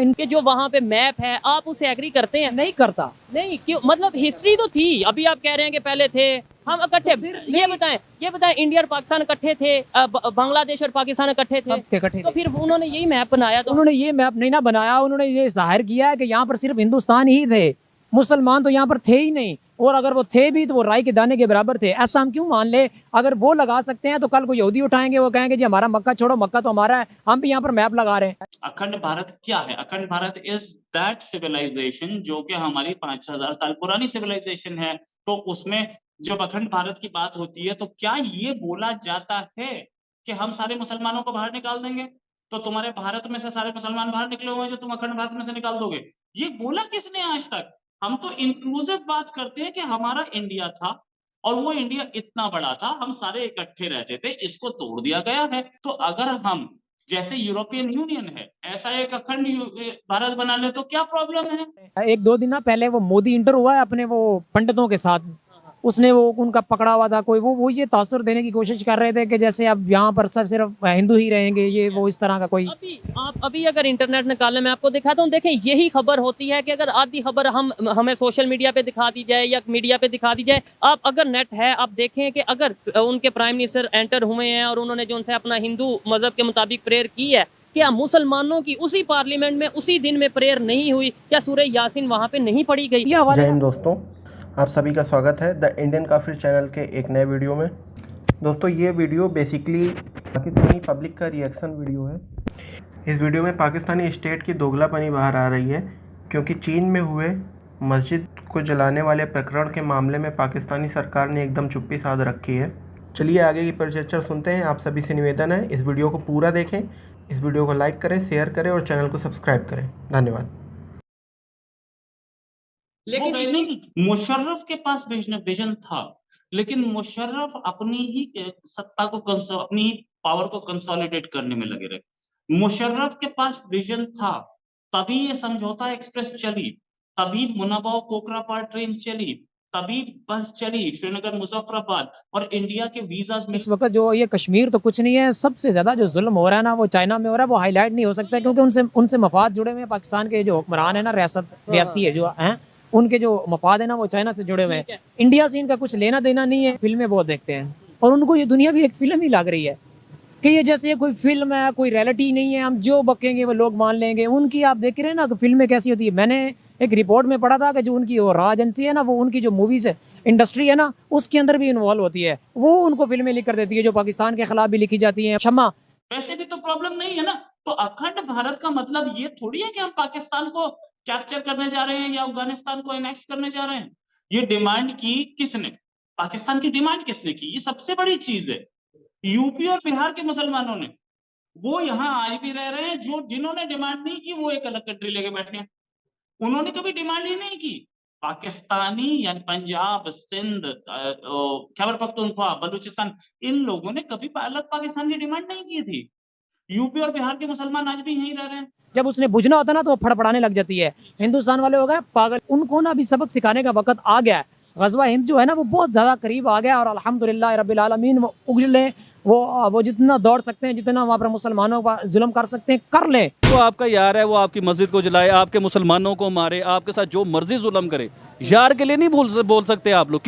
इनके जो वहाँ पे मैप है, आप उसे एग्री करते हैं? नहीं करता। नहीं क्यों? मतलब हिस्ट्री तो थी, अभी आप कह रहे हैं कि पहले थे हम इकट्ठे। ये बताएं इंडिया और पाकिस्तान इकट्ठे थे, बांग्लादेश और पाकिस्तान इकट्ठे थे, सब इकट्ठे तो थे। फिर उन्होंने यही मैप बनाया। तो उन्होंने ये मैप नहीं ना बनाया, उन्होंने ये जाहिर किया है कि यहाँ पर सिर्फ हिंदुस्तान ही थे, मुसलमान तो यहाँ पर थे ही नहीं, और अगर वो थे भी तो वो राई के दाने के बराबर थे। ऐसा हम क्यों मान ले? अगर वो लगा सकते हैं तो कल को यहूदी उठाएंगे, वो कहेंगे जी हमारा मक्का छोड़ो, मक्का तो हमारा है, हम भी यहाँ पर मैप लगा रहे हैं। अखंड भारत क्या है? अखंड भारत इज दैट सिविलाइजेशन जो कि हमारी 5000 साल पुरानी सिविलाइजेशन है। तो उसमें जब अखंड भारत की बात होती है तो क्या ये बोला जाता है कि हम सारे मुसलमानों को बाहर निकाल देंगे, तो तुम्हारे भारत में से सारे मुसलमान बाहर निकले हुए हैं जो तुम अखंड भारत में से निकाल दोगे? ये बोला किसने आज तक? हम तो इंक्लूसिव बात करते हैं कि हमारा इंडिया था और वो इंडिया इतना बड़ा था, हम सारे इकट्ठे रहते थे, इसको तोड़ दिया गया है। तो अगर हम जैसे यूरोपियन यूनियन है ऐसा एक अखंड भारत बना ले तो क्या प्रॉब्लम है? एक दो दिन ना पहले वो मोदी इंटर हुआ है अपने वो पंडितों के साथ, उसने वो उनका पकड़ा हुआ था कोई, वो ये तासुर देने की कोशिश कर रहे थे कि जैसे अब यहाँ पर सब सिर्फ हिंदू ही रहेंगे, ये वो इस तरह का कोई। अभी अगर इंटरनेट निकालने में आपको दिखाता हूँ, देखें यही खबर होती है कि अगर आधी खबर हमें सोशल मीडिया पे दिखा दी जाए या मीडिया पे दिखा दी जाए, आप अगर नेट है आप देखें कि अगर उनके प्राइम मिनिस्टर एंटर हुए हैं और उन्होंने जो उनसे अपना हिंदू मजहब के मुताबिक प्रेयर की है, क्या मुसलमानों की उसी पार्लियामेंट में उसी दिन में प्रेयर नहीं हुई? क्या सूरह यासीन वहाँ पे नहीं पढ़ी गई? जय हिंद दोस्तों, आप सभी का स्वागत है द इंडियन काफिर चैनल के एक नए वीडियो में। दोस्तों ये वीडियो बेसिकली पाकिस्तानी पब्लिक का रिएक्शन वीडियो है। इस वीडियो में पाकिस्तानी स्टेट की दोगलापनी बाहर आ रही है, क्योंकि चीन में हुए मस्जिद को जलाने वाले प्रकरण के मामले में पाकिस्तानी सरकार ने एकदम चुप्पी साध रखी है। चलिए आगे की परिचर्चा सुनते हैं। आप सभी से निवेदन है इस वीडियो को पूरा देखें, इस वीडियो को लाइक करें, शेयर करें और चैनल को सब्सक्राइब करें। धन्यवाद। लेकिन नहीं, मुशर्रफ के पास विजन था, लेकिन मुशर्रफ अपनी ही सत्ता को अपनी ही पावर को कंसोलिडेट करने में लगे रहे। मुशर्रफ के पास विजन था, तभी ये समझौता एक्सप्रेस चली, तभी मुनाबाव कोकरापार ट्रेन चली, तभी बस चली श्रीनगर मुजफ्फराबाद, और इंडिया के वीजास में इस वक्त जो ये कश्मीर तो कुछ नहीं है, सबसे ज्यादा जो जुल्म हो रहा है ना वो चाइना में हो रहा है। वो हाईलाइट नहीं हो सकता क्योंकि उनसे मफाद जुड़े हुए हैं। पाकिस्तान के जो हुक्मरान है ना, रियासती है जो हैं, उनके जो मफाद है ना वो चाइना से जुड़े हुए हैं। इंडिया से इनका कुछ लेना देना नहीं है। फिल्में बहुत देखते हैं और उनको ये दुनिया भी एक फिल्म ही लग रही है कि ये जैसे कोई फिल्म है, कोई रियलिटी नहीं है, हम जो बकेंगे वो लोग मान लेंगे। उनकी आप देख रहे हैं ना कि फिल्में कैसी होती है। मैंने एक रिपोर्ट में पढ़ा था कि जो उनकी वो रॉ एजेंसी है ना, वो उनकी जो मूवीज है इंडस्ट्री है ना, उसके अंदर भी इन्वॉल्व होती है। वो उनको फिल्में लिख कर देती है जो पाकिस्तान के खिलाफ भी लिखी जाती है। क्षमा, वैसे भी तो प्रॉब्लम नहीं है ना। तो अखंड भारत का मतलब ये थोड़ी है कि हम पाकिस्तान को कैप्चर करने जा रहे हैं या अफगानिस्तान को एनेक्स करने जा रहे हैं। ये डिमांड की किसने? पाकिस्तान की डिमांड किसने की? ये सबसे बड़ी चीज है। यूपी और बिहार के मुसलमानों ने, वो यहाँ आज भी रह रहे हैं। जो जिन्होंने डिमांड नहीं की वो एक अलग कंट्री लेके बैठे हैं, उन्होंने कभी डिमांड ही नहीं की। पाकिस्तानी यानी पंजाब, सिंध, खैबर पख्तूनख्वा, बलूचिस्तान, इन लोगों ने कभी अलग पाकिस्तान की डिमांड नहीं की थी। यूपी और बिहार के मुसलमान आज भी यहीं रह रहे हैं। जब उसने बुझना होता ना तो वो फड़फड़ाने लग जाती है। हिंदुस्तान वाले हो गए पागल, उनको ना भी सबक सिखाने का वक्त आ गया है। गज़वा हिंद जो है ना वो बहुत ज्यादा करीब आ गया और अल्हम्दुलिल्लाह रब्बिल आलमीन वो उगले, वो जितना दौड़ सकते हैं, जितना वहाँ पर मुसलमानों पर जुल्म कर सकते हैं कर लें। वो आपका यार है, वो आपकी मस्जिद को जलाए, आपके मुसलमानों को मारे, आपके साथ जो मर्जी जुल्म करे, यार के लिए नहीं बोल सकते आप लोग।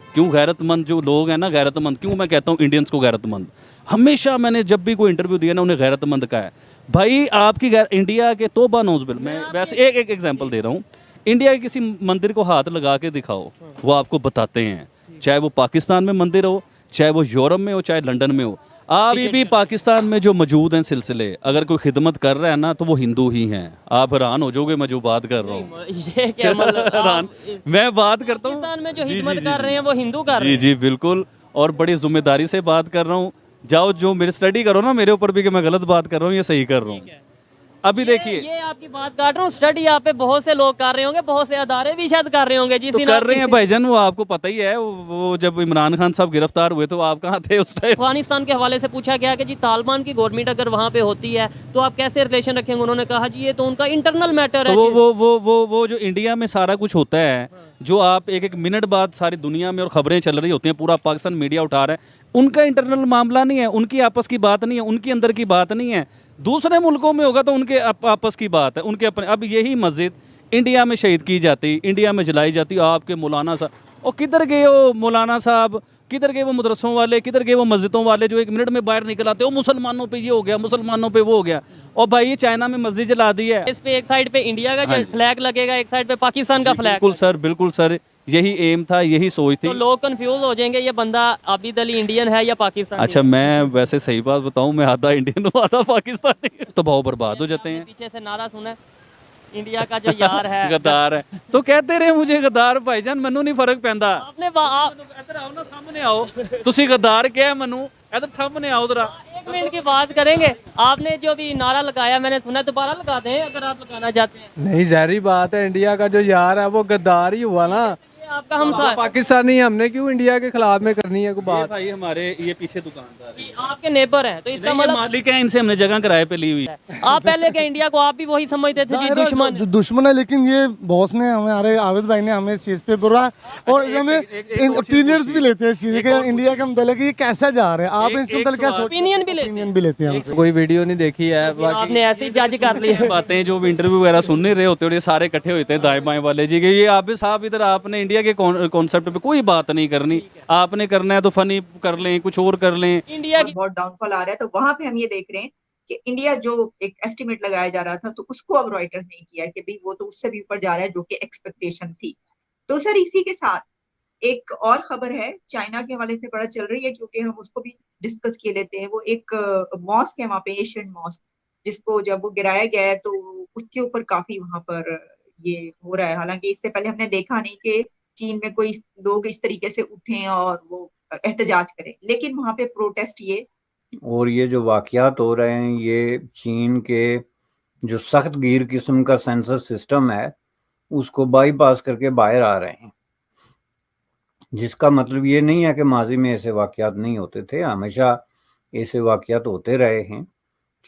क्यों गैरतमंद जो लोग हैं ना, गैरतमंद क्यों मैं कहता हूँ इंडियंस को गैरतमंद, हमेशा मैंने जब भी कोई इंटरव्यू दिया ना उन्हें गैरतमंद कहा है। भाई आपकी इंडिया के तोबा नौजबिल, मैं वैसे एक एग्जांपल दे रहा हूँ। इंडिया के किसी मंदिर को हाथ लगा के दिखाओ, वो आपको बताते हैं, चाहे वो पाकिस्तान में मंदिर हो, चाहे वो यूरोप में हो, चाहे लंदन में हो। आप भी पाकिस्तान में जो मौजूद हैं सिलसिले, अगर कोई खिदमत कर रहा है ना तो वो हिंदू ही हैं। आप हैरान हो जाओगे मैं जो बात कर रहा हूँ। ये क्या मतलब? मैं बात करता हूँ पाकिस्तान में जो खिदमत कर रहे हैं वो हिंदू कर रहे हैं। जी बिल्कुल, और बड़ी जिम्मेदारी से बात कर रहा हूँ। जाओ जो मेरी स्टडी करो ना मेरे ऊपर भी कि मैं गलत बात कर रहा हूँ या सही कर रहा हूँ। अभी देखिए ये आपकी बात काट रहा हूँ, स्टडी यहाँ पे बहुत से लोग कर रहे होंगे, बहुत से अदारे भी शायद कर रहे होंगे। तो कर रहे हैं भाईजान, वो आपको पता ही है। वो जब इमरान खान साहब गिरफ्तार हुए तो आप कहाँ थे उस टाइम? अफगानिस्तान के हवाले से पूछा गया कि जी तालिबान की गवर्नमेंट अगर वहाँ पे होती है तो आप कैसे रिलेशन रखेंगे? उन्होंने कहा जी ये तो उनका इंटरनल मैटर है। वो जो इंडिया में सारा कुछ होता है, जो आप एक मिनट बाद सारी दुनिया में और खबरें चल रही होती हैं, पूरा पाकिस्तान मीडिया उठा रहा है, उनका इंटरनल मामला नहीं है, उनकी आपस की बात नहीं है, उनकी अंदर की बात नहीं है। दूसरे मुल्कों में होगा तो उनके आपस की बात है, उनके अपने। अब यही मस्जिद इंडिया में शहीद की जाती, इंडिया में जलाई जाती, आपके मौलाना साहब, और किधर गए वो मौलाना साहब, किधर गए वो मदरसों वाले, किधर गए वो मस्जिदों वाले जो 1 मिनट में बाहर निकल आते हो, मुसलमानों पे ये हो गया, मुसलमानों पे वो हो गया। और भाई ये चाइना में मस्जिद जला दी है। इस पे एक साइड पे इंडिया का जो फ्लैग लगेगा, एक साइड पे पाकिस्तान का फ्लैग। बिल्कुल सर, यही एम था, यही सोच थी। तो लोग कंफ्यूज हो जाएंगे, ये बंदा आबिद अली इंडियन है या पाकिस्तानी। अच्छा, मैं वैसे सही बात बताऊं, मैं आधा इंडियन हूं आधा पाकिस्तानी, तो भाव बर्बाद हो जाते हैं। पीछे से नारा सुना है, इंडिया का जो यार है गद्दार है, तो कहते रहे मुझे गद्दार भाईजान, मैनू नहीं फर्क पैंदा। आपने इधर आओ ना, सामने आओ, तुसी गद्दार क्या है मैनू, इधर सामने आओ जरा। 1 मिनट की बात करेंगे। आपने जो भी नारा लगाया मैंने सुना, दोबारा लगा दें अगर आप लगाना चाहते हैं। नहीं, ज़ाहिर बात है, इंडिया का जो यार है वो गद्दार ही हुआ ना। ये आपका हमसा पाकिस्तानी हमने क्यों इंडिया के खिलाफ में करनी है कोई बात। भाई हमारे ये पीछे दुकानदार है, आपके नेबर हैं, तो इसका मतलब मालिक है, इनसे हमने जगह किराए पे ली हुई। आप पहले के इंडिया को आप भी वही समझते थे जी, दुश्मन जो दुश्मन है, लेकिन ये बॉस ने हमारे आविद भाई ने हमें इस चीज पे बुरा और हमें ओपिनियंस भी लेते हैं इस चीज के इंडिया के मतलब कि ये कैसा जा रहा है, आप इसके मतलब क्या सोचते ओपिनियन भी लेते ओपिनियन भी लेते हैं हमसे। कोई वीडियो नहीं देखी है हैं। आपने ऐसे ही जज कर लिया। बातें जो इंटरव्यू वगैरह सुन नहीं रहे होते और ये सारे इकट्ठे होते हैं दाएं बाएं वाले जी के, ये आप भी साहब इधर आपने इंडिया के कॉन्सेप्ट पे कोई बात नहीं करनी, आपने करना है तो फनी कर लें, कुछ और कर लें। इंडिया की बहुत डाउनफॉल आ रहा है, तो वहां पे हम ये देख रहे हैं कि इंडिया जो एक एस्टिमेट लगाया जा रहा था, तो उसको अब रॉयटर्स ने किया है कि भाई वो तो उससे भी ऊपर जा रहा है जो कि एक्सपेक्टेशन थी। तो सर इसी के साथ एक और खबर है चाइना के हवाले से बड़ा चल रही है, क्योंकि हम उसको भी डिस्कस किए लेते हैं। वो एक मॉस्क है वहाँ पे, एशियन मॉस्क, जिसको जब वो गिराया गया है तो उसके ऊपर काफी वहां पर ये हो रहा है। हालांकि इससे पहले हमने देखा नहीं कि चीन में कोई लोग इस तरीके से उठें और वो एहतजाज करें, लेकिन वहां पे प्रोटेस्ट ये और ये जो वाकयात हो रहे हैं, ये चीन के जो सख्त गिर किस्म का सेंसर सिस्टम है उसको बाईपास करके बाहर आ रहे हैं, जिसका मतलब ये नहीं है कि माजी में ऐसे वाकयात नहीं होते थे, हमेशा ऐसे वाकयात होते रहे हैं।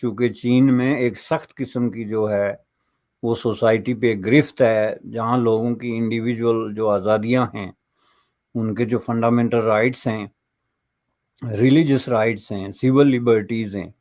चूँकि चीन में एक सख्त किस्म की जो है वो सोसाइटी पे गिरफ्त है, जहाँ लोगों की इंडिविजुअल जो आज़ादियाँ हैं, उनके जो फंडामेंटल राइट्स हैं, रिलीजियस राइट्स हैं, सिविल लिबर्टीज़ हैं,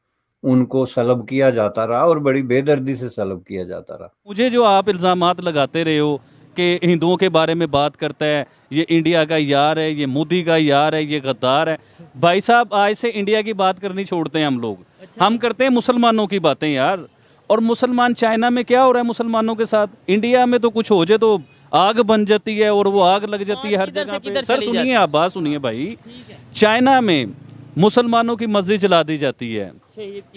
उनको सलब किया जाता रहा और बड़ी बेदर्दी से सलब किया जाता रहा। मुझे जो आप इल्ज़ामात लगाते रहे हो कि हिंदुओं के बारे में बात करता है, ये इंडिया का यार है, ये मोदी का यार है, ये गद्दार है, भाई साहब आज से इंडिया की बात करनी छोड़ते हैं हम लोग। हम करते हैं मुसलमानों की बातें यार। और मुसलमान चाइना में क्या हो रहा है मुसलमानों के साथ, इंडिया में तो कुछ हो जाए तो आग बन जाती है और वो आग लग जाती है हर जगह पे। सर सुनिए, आप बात सुनिए भाई, चाइना में मुसलमानों की मस्जिद जला दी जाती है,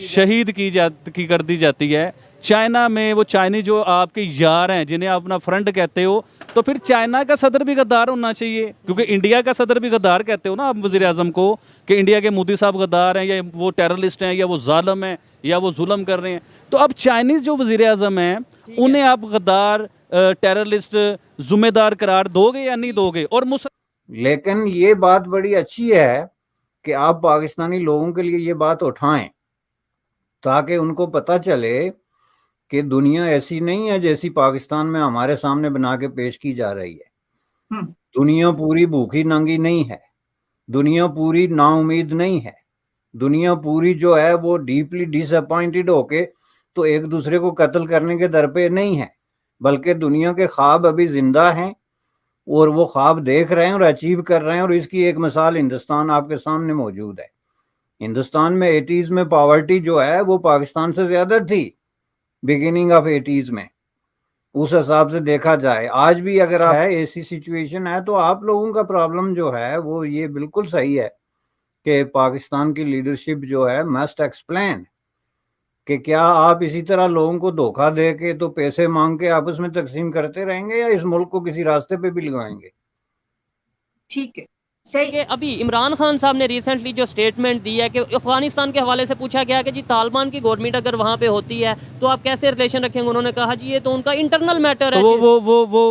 शहीद की कर दी जाती है। चाइना में वो चाइनीज जो आपके यार हैं, जिन्हें आप अपना फ्रेंड कहते हो, तो फिर चाइना का सदर भी गद्दार होना चाहिए, क्योंकि इंडिया का सदर भी गद्दार कहते हो ना आप वज़ीर आज़म को, कि इंडिया के मोदी साहब गद्दार हैं, या वो टेररिस्ट हैं, या वो जालिम हैं, या वो जुल्म कर रहे हैं। तो अब चाइनीज़ जो वज़ीर आज़म हैं उन्हें आप गद्दार, टेररिस्ट, जुम्मेदार करार दोगे या नहीं दोगे? और लेकिन ये बात बड़ी अच्छी है कि आप पाकिस्तानी लोगों के लिए ये बात उठाएं, ताकि उनको पता चले कि दुनिया ऐसी नहीं है जैसी पाकिस्तान में हमारे सामने बना के पेश की जा रही है। दुनिया पूरी भूखी नंगी नहीं है, दुनिया पूरी नाउमीद नहीं है, दुनिया पूरी जो है वो डीपली डिसअपॉइंटेड होके तो एक दूसरे को कत्ल करने के दर पे नहीं है, बल्कि दुनिया के ख्वाब अभी जिंदा हैं और वो ख्वाब देख रहे हैं और अचीव कर रहे हैं। और इसकी एक मिसाल हिंदुस्तान आपके सामने मौजूद है। हिंदुस्तान में 80s में पॉवर्टी जो है वो पाकिस्तान से ज़्यादा थी, बिगिनिंग ऑफ 80s में। उस हिसाब से देखा जाए आज भी अगर है ऐसी सिचुएशन है, तो आप लोगों का प्रॉब्लम जो है वो ये बिल्कुल सही है कि पाकिस्तान की लीडरशिप जो है मस्ट एक्सप्लेन कि क्या आप इसी तरह लोगों को धोखा दे के तो पैसे मांग के आपस में तकसीम करते रहेंगे, या इस मुल्क को किसी रास्ते पे भी लगाएंगे? ठीक है, सही कि अभी इमरान खान साहब ने रिसेंटली जो स्टेटमेंट दी है कि अफगानिस्तान के हवाले से पूछा गया कि जी तालिबान की गवर्नमेंट अगर वहाँ पे होती है तो आप कैसे रिलेशन रखेंगे, उन्होंने कहा जी ये तो उनका इंटरनल मैटर है। तो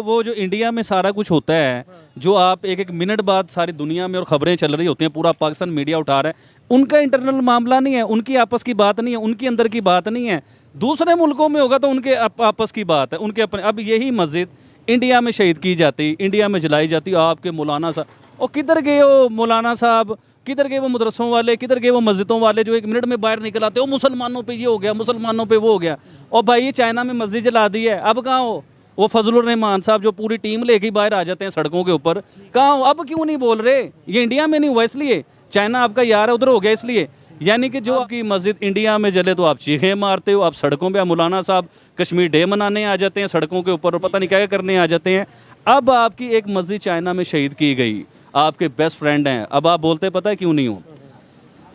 वो जो इंडिया में सारा कुछ होता है, जो आप एक मिनट बाद सारी दुनिया में और खबरें चल रही होती हैं, पूरा पाकिस्तान मीडिया उठा रहा है, उनका इंटरनल मामला नहीं है, उनकी आपस की बात नहीं है, उनकी अंदर की बात नहीं है। दूसरे मुल्कों में होगा तो उनके आपस की बात है, उनके अपने। अब यही मस्जिद इंडिया में शहीद की जाती, इंडिया में जलाई जाती, आपके मौलाना साहब, और किधर गए वो मौलाना साहब, किधर गए वो मदरसों वाले, किधर गए वो मस्जिदों वाले जो 1 मिनट में बाहर निकल आते हो मुसलमानों पे ये हो गया, मुसलमानों पे वो हो गया। और भाई ये चाइना में मस्जिद जला दी है, अब कहाँ हो? वो फजलुर रहमान साहब जो पूरी टीम लेके बाहर आ जाते हैं सड़कों के ऊपर, कहाँ हो? अब क्यों नहीं बोल रहे? ये इंडिया में नहीं हुआ इसलिए, चाइना आपका यार है उधर हो गया इसलिए। यानी कि जो आपकी मस्जिद इंडिया में जले तो आप चीखें मारते हो, आप सड़कों पे, मौलाना साहब कश्मीर डे मनाने आ जाते हैं सड़कों के ऊपर और पता नहीं क्या क्या करने आ जाते हैं। अब आपकी एक मस्जिद चाइना में शहीद की गई, आपके बेस्ट फ्रेंड हैं, अब आप बोलते पता है क्यों नहीं हो?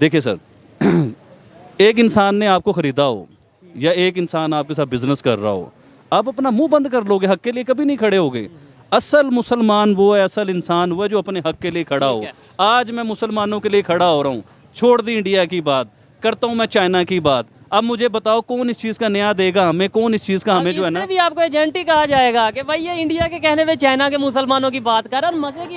देखिए सर, एक इंसान ने आपको ख़रीदा हो या एक इंसान आपके साथ बिजनेस कर रहा हो, आप अपना मुंह बंद कर लोगे, हक के लिए कभी नहीं खड़े होगे। असल मुसलमान वो है, असल इंसान वो है जो अपने हक के लिए खड़ा हो। आज मैं मुसलमानों के लिए खड़ा हो रहा हूँ, छोड़ दी इंडिया की बात, करता हूँ मैं चाइना की बात। अब मुझे बताओ कौन इस चीज़ का न्याय देगा हमें, कौन इस चीज़ का हमें जो है ना, भी आपको एजेंट ही कहा जाएगा कि भाई ये इंडिया के कहने पे चाइना के मुसलमानों की बात कर, और मजे की